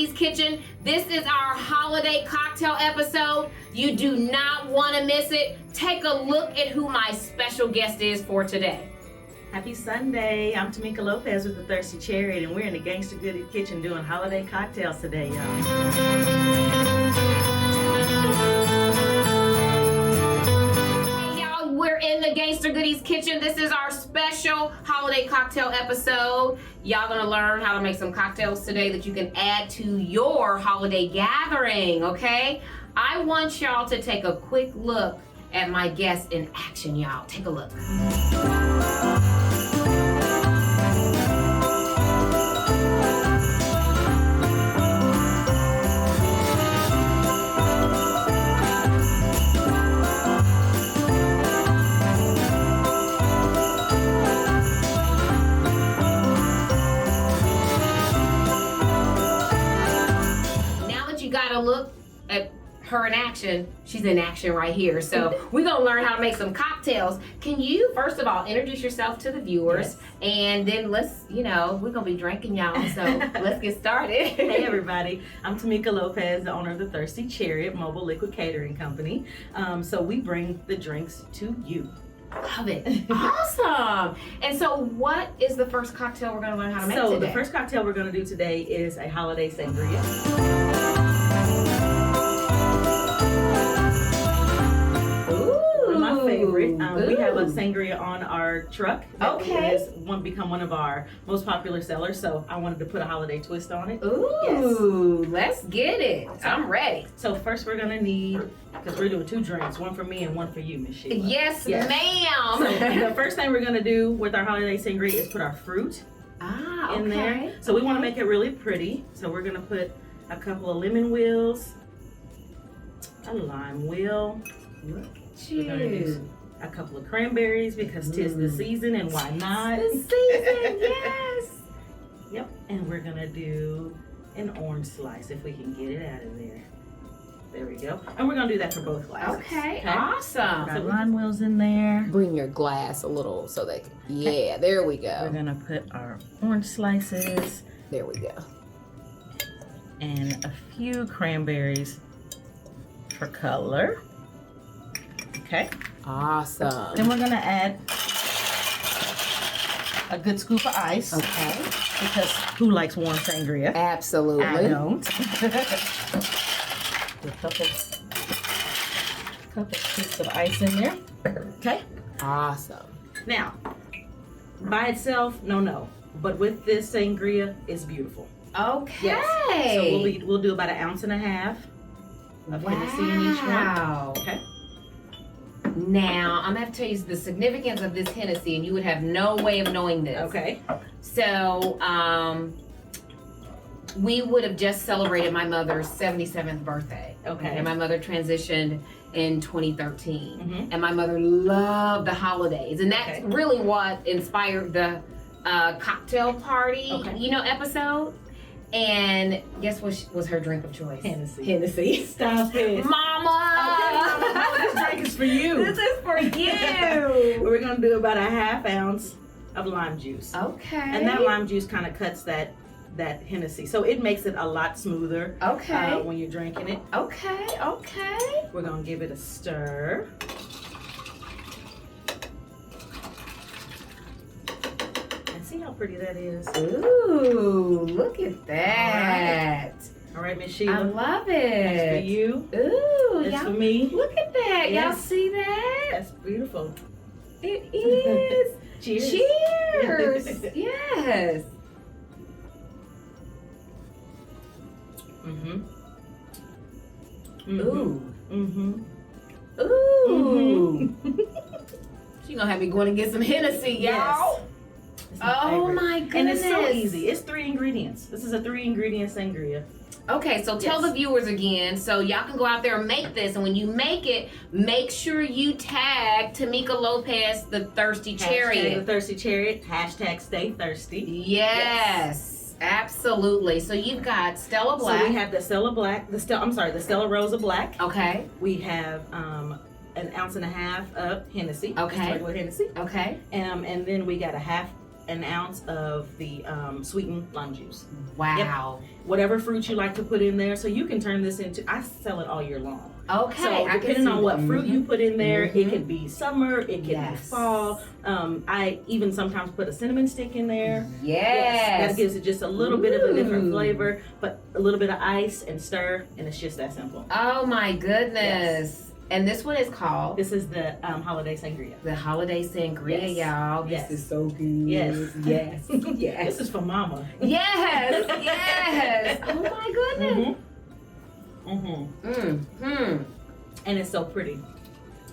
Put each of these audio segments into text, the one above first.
Goodies Kitchen. This is our holiday cocktail episode. You do not want to miss it. Take a look at who my special guest is for today. Happy Sunday. I'm Tameka Lopez with the Thirsty Chariot, and we're in the Gangsta Goodies Kitchen doing holiday cocktails today, y'all. We're in the Gangsta Goodies Kitchen. This is our special holiday cocktail episode. Y'all gonna learn how to make some cocktails today that you can add to your holiday gathering, okay? I want y'all to take a quick look at my guest in action, y'all. Take a look. Look at her in action. She's in action right here. So we're gonna learn how to make some cocktails. Can you first of all introduce yourself to the viewers? Yes. And then we're gonna be drinking, y'all, so let's get started. Hey everybody, I'm Tameka Lopez, the owner of the Thirsty Chariot mobile liquid catering company. So we bring the drinks to you. Love it. Awesome. And so what is the first cocktail we're gonna learn how to make today? So the first cocktail we're gonna do today is a holiday sangria. My favorite. We have a sangria on our truck that has become one of our most popular sellers, so I wanted to put a holiday twist on it. Ooh, yes. Let's get it. I'm ready. So first we're gonna need, because we're doing two drinks, one for me and one for you, Miss Sheila. Yes, ma'am. So the first thing we're gonna do with our holiday sangria is put our fruit in there. So we want to make it really pretty. So we're gonna put a couple of lemon wheels, a lime wheel. We're gonna do a couple of cranberries because 'tis the season, and why not? The season, yes. Yep, and we're gonna do an orange slice if we can get it out of there. There we go. And we're gonna do that for both glasses. Okay, awesome. Got lime wheels in there. Bring your glass a little so they can, there we go. We're gonna put our orange slices. There we go. And a few cranberries for color. Okay. Awesome. Then we're gonna add a good scoop of ice. Okay. Because who likes warm sangria? Absolutely. I don't. A couple scoops of ice in there. Okay. Awesome. Now, by itself, no. But with this sangria, it's beautiful. Okay. Yes. So we'll do about 1.5 ounces of Hennessy in each one. Okay. Now, I'm going to have to tell you the significance of this Hennessy, and you would have no way of knowing this. Okay. So, we would have just celebrated my mother's 77th birthday. Okay. And my mother transitioned in 2013. Mm-hmm. And my mother loved the holidays. And that's really what inspired the cocktail party, episode. And guess what was her drink of choice? Hennessy. Stop it. Mama! Okay, Mama, this drink is for you. This is for you. We're going to do about 1/2 ounce of lime juice. Okay. And that lime juice kind of cuts that Hennessy. So it makes it a lot smoother when you're drinking it. Okay. We're going to give it a stir. See how pretty that is? Ooh, look at that. All right, Miss Sheila. I love it. That's for you. Ooh, that's for me. Look at that. Yes. Y'all see that? That's beautiful. It is. Cheers. Cheers. Yes. Ooh. Ooh. She gonna have me going and get some Hennessy, y'all. Yes. Oh my goodness. And it's so easy. It's 3 ingredients. This is a 3-ingredient sangria. Okay, so tell the viewers again, so y'all can go out there and make this, and when you make it, make sure you tag Tameka Lopez, the Thirsty Chariot. The Thirsty Chariot, hashtag stay thirsty. Yes, absolutely. So you've got Stella Black. So we have the Stella Black, the Stella Rosa Black. Okay. We have 1.5 ounces of Hennessy. Okay. Regular Hennessy. Okay. And then we got a half an ounce of the sweetened lime juice. Wow. Yep. Whatever fruit you like to put in there. So you can turn this into, I sell it all year long. Okay. So depending on what fruit you put in there, it could be summer, it could be fall. I even sometimes put a cinnamon stick in there. Yes. That gives it just a little bit of a different flavor, but a little bit of ice and stir, and it's just that simple. Oh my goodness. Yes. And this one is called? This is the holiday sangria. The holiday sangria, y'all. Yes. This is so good. Yes. Yes. Yes. This is for mama. Yes. Yes. Oh my goodness. And it's so pretty.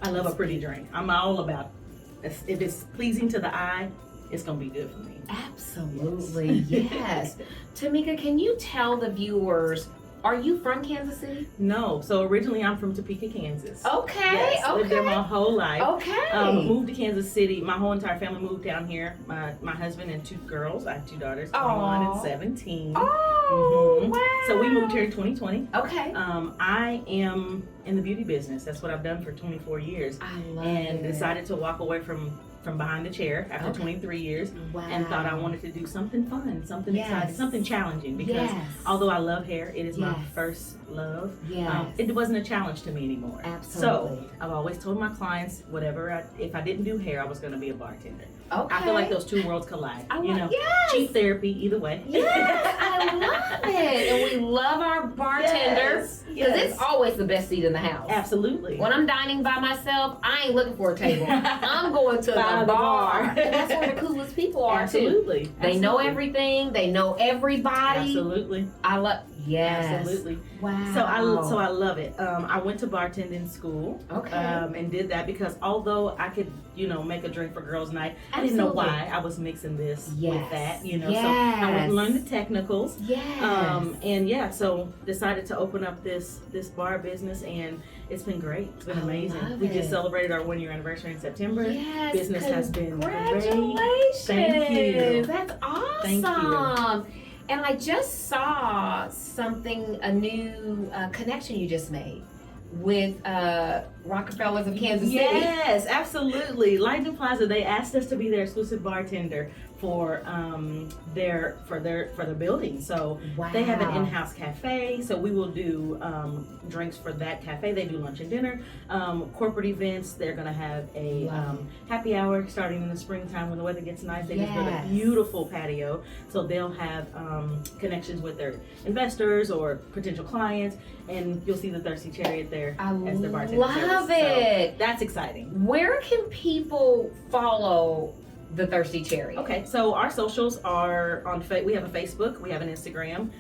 I love a pretty drink. I'm all about it. If it's pleasing to the eye, it's gonna be good for me. Absolutely. Yes. Tameka, can you tell the viewers, are you from Kansas City? No. So originally I'm from Topeka, Kansas. Okay. Yes, lived there my whole life. Okay. Moved to Kansas City. My whole entire family moved down here. My husband and 2 girls. I have 2 daughters, 21 and 17. Oh, wow. So we moved here in 2020. Okay. I am in the beauty business. That's what I've done for 24 years. I love and it. decided to walk away from behind the chair after 23 years. Wow. And thought I wanted to do something fun, something exciting, something challenging, because although I love hair, it is my first love. It wasn't a challenge to me anymore. Absolutely. So I've always told my clients, if I didn't do hair, I was going to be a bartender. Okay. I feel like those 2 worlds collide. Yes. Cheap therapy, either way. Yes, I love it. And we love our bartenders. Because it's always the best seat in the house. Absolutely. When I'm dining by myself, I ain't looking for a table. I'm going to the bar. And that's where the coolest people are, Absolutely. too. They know everything. They know everybody. Absolutely. I love, Absolutely. Wow. So I love it. I went to bartending school. Okay. And did that because although I could, make a drink for girls' night, I didn't know why I was mixing this with that, So I went and learned the technicals. So decided to open up this bar business, and it's been great. It's been amazing. We just celebrated our 1-year anniversary in September. Yes. Business has been Congratulations. great. Thank you. That's awesome. Thank you. And I just saw a new connection you just made with Rockefellers of Kansas City. Yes, absolutely. Lightning Plaza, they asked us to be their exclusive bartender for their building. So they have an in-house cafe. So we will do drinks for that cafe. They do lunch and dinner, corporate events. They're gonna have a happy hour starting in the springtime when the weather gets nice. They just built a beautiful patio. So they'll have connections with their investors or potential clients, and you'll see the Thirsty Chariot there as their bartender. Love it. So that's exciting. Where can people follow the Thirsty Chariot? Okay, so our socials are we have a Facebook, we have an Instagram,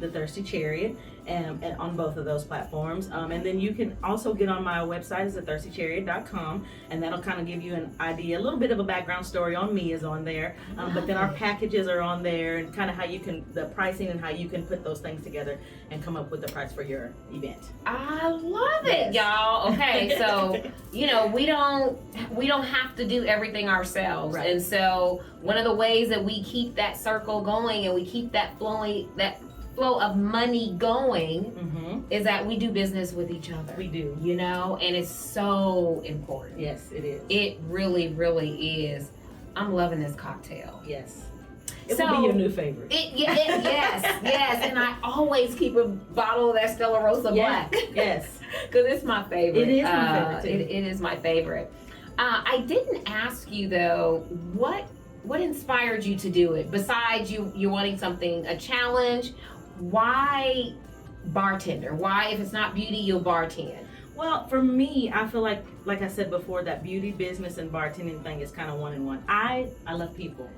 the Thirsty Chariot, and on both of those platforms. And then you can also get on my website, is thethirstychariot.com, and that'll kind of give you an idea, a little bit of a background story on me is on there. But then our packages are on there, and kind of how you can, the pricing and how you can put those things together and come up with the price for your event. I love it, y'all. Okay, so we don't have to do everything ourselves, and so one of the ways that we keep that circle going and we keep that flow of money going is that we do business with each other. We do. And it's so important. Yes, it is. It really, really is. I'm loving this cocktail. Yes. It will be your new favorite. Yes. And I always keep a bottle of that Stella Rosa Black. Yes. Because it's my favorite. It is my favorite, too. It is my favorite. I didn't ask you, though, what inspired you to do it? Besides you wanting something, a challenge, why bartender? Why, if it's not beauty, you'll bartend? Well, for me, I feel like I said before, that beauty business and bartending thing is kind of one in one. I love people.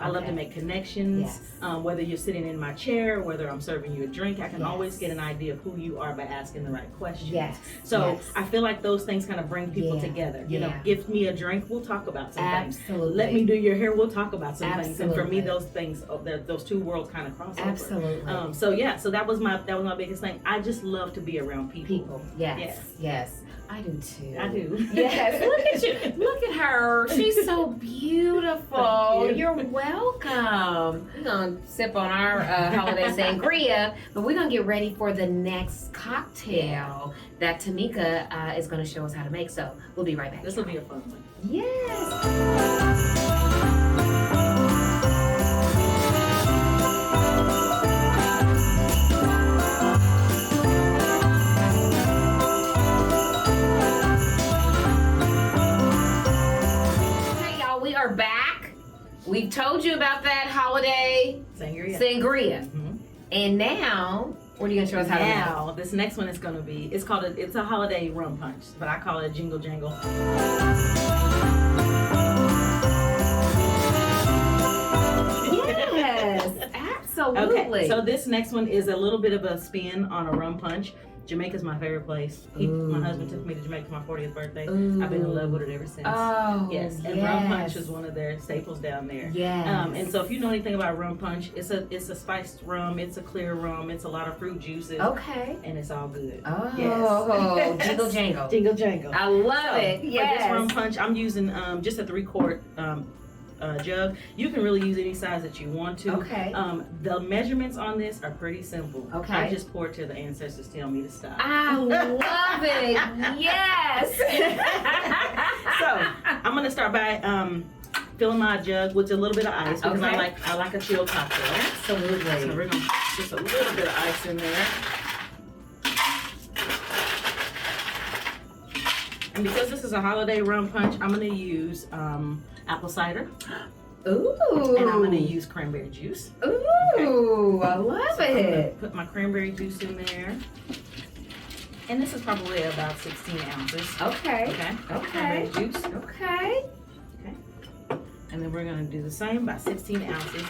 I love to make connections. Whether you're sitting in my chair, whether I'm serving you a drink, I can always get an idea of who you are by asking the right questions. So I feel like those things kind of bring people together. Give me a drink, we'll talk about some things. Let me do your hair, we'll talk about some things. And for me, those things, those 2 worlds kind of cross over. Absolutely. So that was my biggest thing. I just love to be around people. Yes. I do too. I do. Yes. Look at you. Look at her. She's so beautiful. Thank you. You're welcome. We're going to sip on our holiday sangria, but we're going to get ready for the next cocktail that Tameka is going to show us how to make. So we'll be right back. This will be a fun one. Yes. told you about that holiday sangria. And now, what are you gonna show us how to make? Now, this next one is gonna be, it's a holiday rum punch, but I call it Jingle Jangle. Yes, absolutely. Okay, so this next one is a little bit of a spin on a rum punch. Jamaica's my favorite place. My husband took me to Jamaica for my 40th birthday. Ooh. I've been in love with it ever since. Oh, yes. And rum punch is one of their staples down there. Yes. And so if you know anything about rum punch, it's a spiced rum, it's a clear rum, it's a lot of fruit juices. Okay. And it's all good. Oh, yes. Jingle Jangle. Jingle Jangle. I love it. For this rum punch, I'm using just a 3-quart jug. You can really use any size that you want to. Okay. The measurements on this are pretty simple. Okay. I just pour till the ancestors tell me to stop. I love it. Yes. So I'm gonna start by filling my jug with a little bit of ice because I like a chilled cocktail. Absolutely. So we're gonna put just a little bit of ice in there. And because this is a holiday rum punch, I'm gonna use apple cider. Ooh. And I'm gonna use cranberry juice. Ooh, okay. I love it. I'm gonna put my cranberry juice in there. And this is probably about 16 ounces. Okay. Okay. Cranberry juice. Okay. Okay. And then we're gonna do the same by 16 ounces.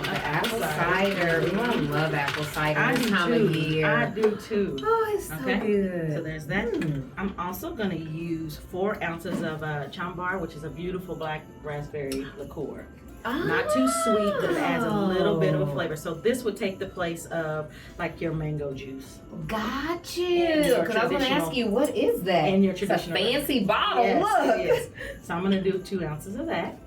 Apple cider. Ooh, I love apple cider this time of year. I do too. Oh, it's so good. So there's that. I'm also going to use 4 ounces of chambar, which is a beautiful black raspberry liqueur. Not too sweet, but it adds a little bit of a flavor. So this would take the place of like your mango juice. Got you. Because I was going to ask you, what is that? And your traditional. It's a fancy bottle. Yes, look. It is. So I'm going to do 2 ounces of that.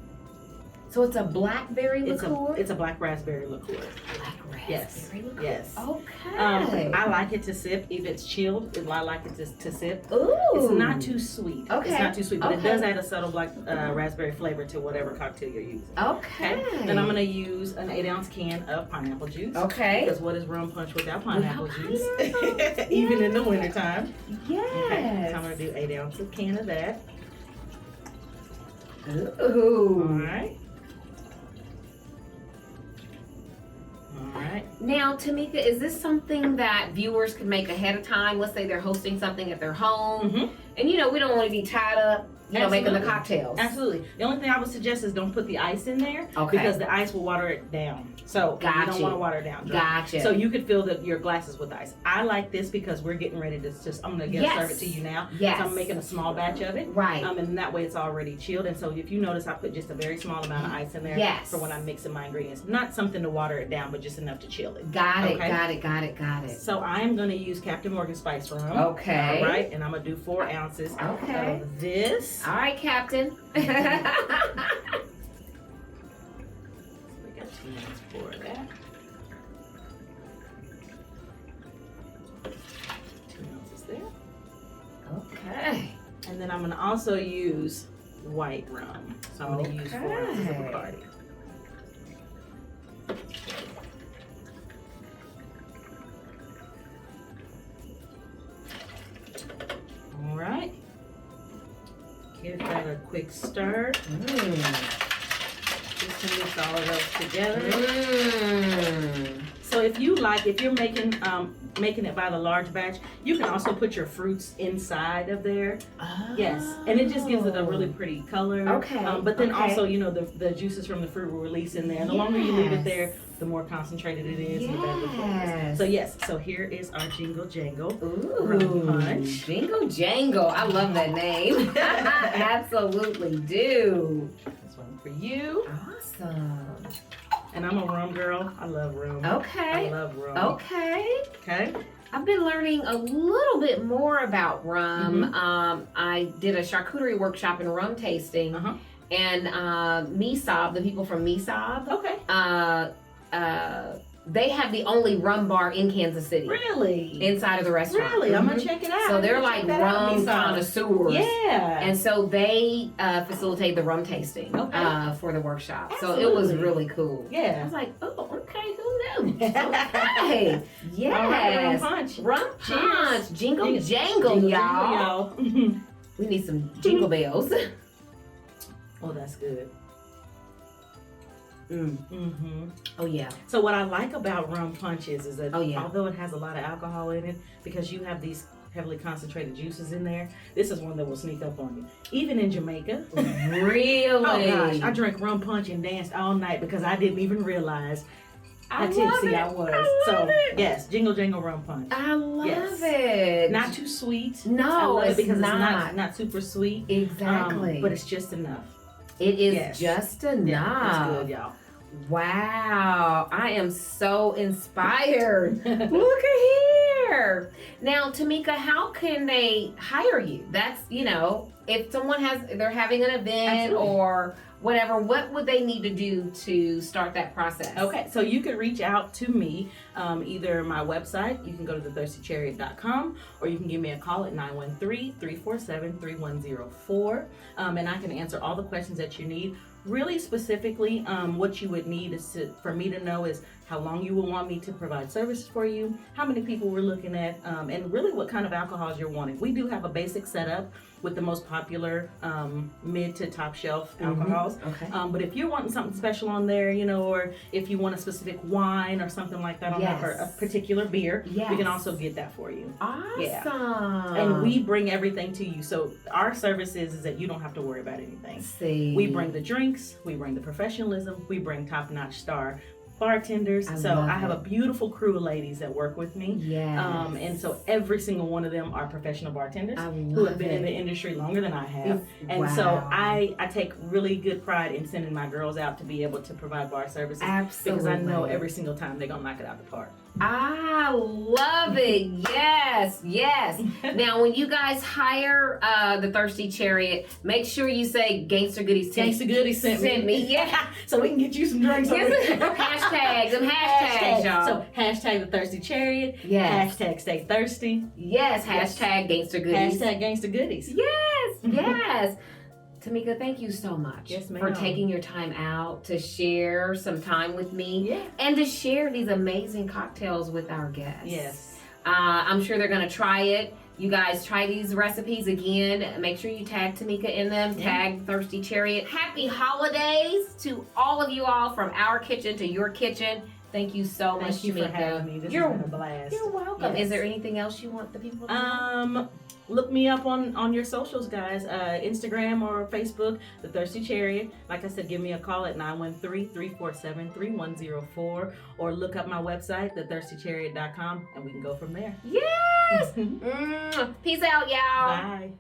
So it's a blackberry liqueur? It's a black raspberry liqueur. Black raspberry liqueur? Yes. Okay. I like it to sip. If it's chilled, I like it to sip. Ooh. It's not too sweet. Okay. It's not too sweet, but it does add a subtle black raspberry flavor to whatever cocktail you're using. Okay. Then I'm going to use an 8-ounce can of pineapple juice. Okay. Because what is rum punch without pineapple juice? Even in the wintertime. Yes. Okay. So I'm going to do 8 ounces can of that. Ooh. All right. Alright. Now, Tameka, is this something that viewers can make ahead of time? Let's say they're hosting something at their home. And we don't want to be tied up, making the cocktails. Absolutely. The only thing I would suggest is don't put the ice in there because the ice will water it down. So you don't want to water it down. Gotcha. So you could fill your glasses with ice. I like this because we're getting ready to I'm going to serve it to you now. Yes. So I'm making a small batch of it. Right. And that way it's already chilled. And so if you notice, I put just a very small amount of ice in there for when I'm mixing my ingredients. Not something to water it down, but just enough to chill it. Got it. So I'm going to use Captain Morgan Spice rum. Okay. All right. And I'm going to do 4 ounces of this. All right, Captain. We got 2 minutes for that. 2 ounces there. Okay. And then I'm going to also use white rum. So I'm going to use 4 ounces of Bacardi. All right. Give that a quick stir. Just to mix all of those together. So if you're making it by the large batch, you can also put your fruits inside of there. Oh. Yes, and it just gives it a really pretty color. Okay. But then also, the juices from the fruit will release in there. And the longer you leave it there, the more concentrated it is and the better the flavor is. So here is our Jingle Jangle rum punch. Jingle Jangle. I love that name. Absolutely do. This one for you. Awesome. And I'm a rum girl. I love rum. Okay. I love rum. Okay. I've been learning a little bit more about rum. I did a charcuterie workshop in rum tasting. And Mesob, the people from Mesob. They have the only rum bar in Kansas City. Really? Inside of the restaurant. Really? I'm going to check it out. So they're like rum connoisseurs. Yeah. And so they facilitate the rum tasting for the workshop. Absolutely. So it was really cool. Yeah. I was like, oh, okay, who knew? Okay. Yes. All right, rum punch. Rum punch. Jingle jangle, y'all. We need some jingle bells. Oh, that's good. Mm-hmm. Oh yeah. So what I like about rum punches is that yeah. although it has a lot of alcohol in it, because you have these heavily concentrated juices in there, this is one that will sneak up on you. Even in Jamaica. Really? Oh gosh, I drank rum punch and danced all night because I didn't even realize how tipsy I was. Yes, jingle jangle rum punch. I love it. Not too sweet. No, I love it's it because not. it's not super sweet. Exactly. But it's just enough. It is just enough. Yeah, it's good, y'all. Wow, I am so inspired. Look at here. Now, Tameka, how can they hire you? That's, if someone they're having an event or whatever, what would they need to do to start that process? Okay, so you can reach out to me, either my website, you can go to thethirstychariot.com, or you can give me a call at 913-347-3104, and I can answer all the questions that you need. Really specifically, what you would need is for me to know is how long you will want me to provide services for you, how many people we're looking at, and really what kind of alcohols you're wanting. We do have a basic setup with the most popular mid to top shelf alcohols. Okay. But if you're wanting something special on there, or if you want a specific wine or something like that on there, or a particular beer, we can also get that for you. Awesome. Yeah. And we bring everything to you. So our service is that you don't have to worry about anything. See. We bring the drinks, we bring the professionalism, we bring top-notch star bartenders. I have a beautiful crew of ladies that work with me. Yes. And so every single one of them are professional bartenders who have been in the industry longer than I have. And so I take really good pride in sending my girls out to be able to provide bar services. Absolutely. Because I know every single time they're going to knock it out the park. I love it. Yes, yes. Now, when you guys hire the Thirsty Chariot, make sure you say Gangsta Goodies. Gangsta Goodies sent me. Yeah. So we can get you some drinks. Hashtags, y'all. So hashtag the Thirsty Chariot. Yes. Hashtag stay thirsty. Yes. Hashtag Gangsta Goodies. Hashtag Gangsta Goodies. Yes. Yes. Tameka, thank you so much for taking your time out to share some time with me and to share these amazing cocktails with our guests. Yes. I'm sure they're going to try it. You guys try these recipes again. Make sure you tag Tameka in them. Tag Thirsty Chariot. Happy holidays to all of you all from our kitchen to your kitchen. Thank you so much, Thank you Tameka. for having me. This has been a blast. You're welcome. Yes. Is there anything else you want the people to know? Look me up on your socials, guys. Instagram or Facebook, The Thirsty Chariot. Like I said, give me a call at 913-347-3104, or look up my website, thethirstychariot.com, and we can go from there. Yes! Peace out, y'all. Bye.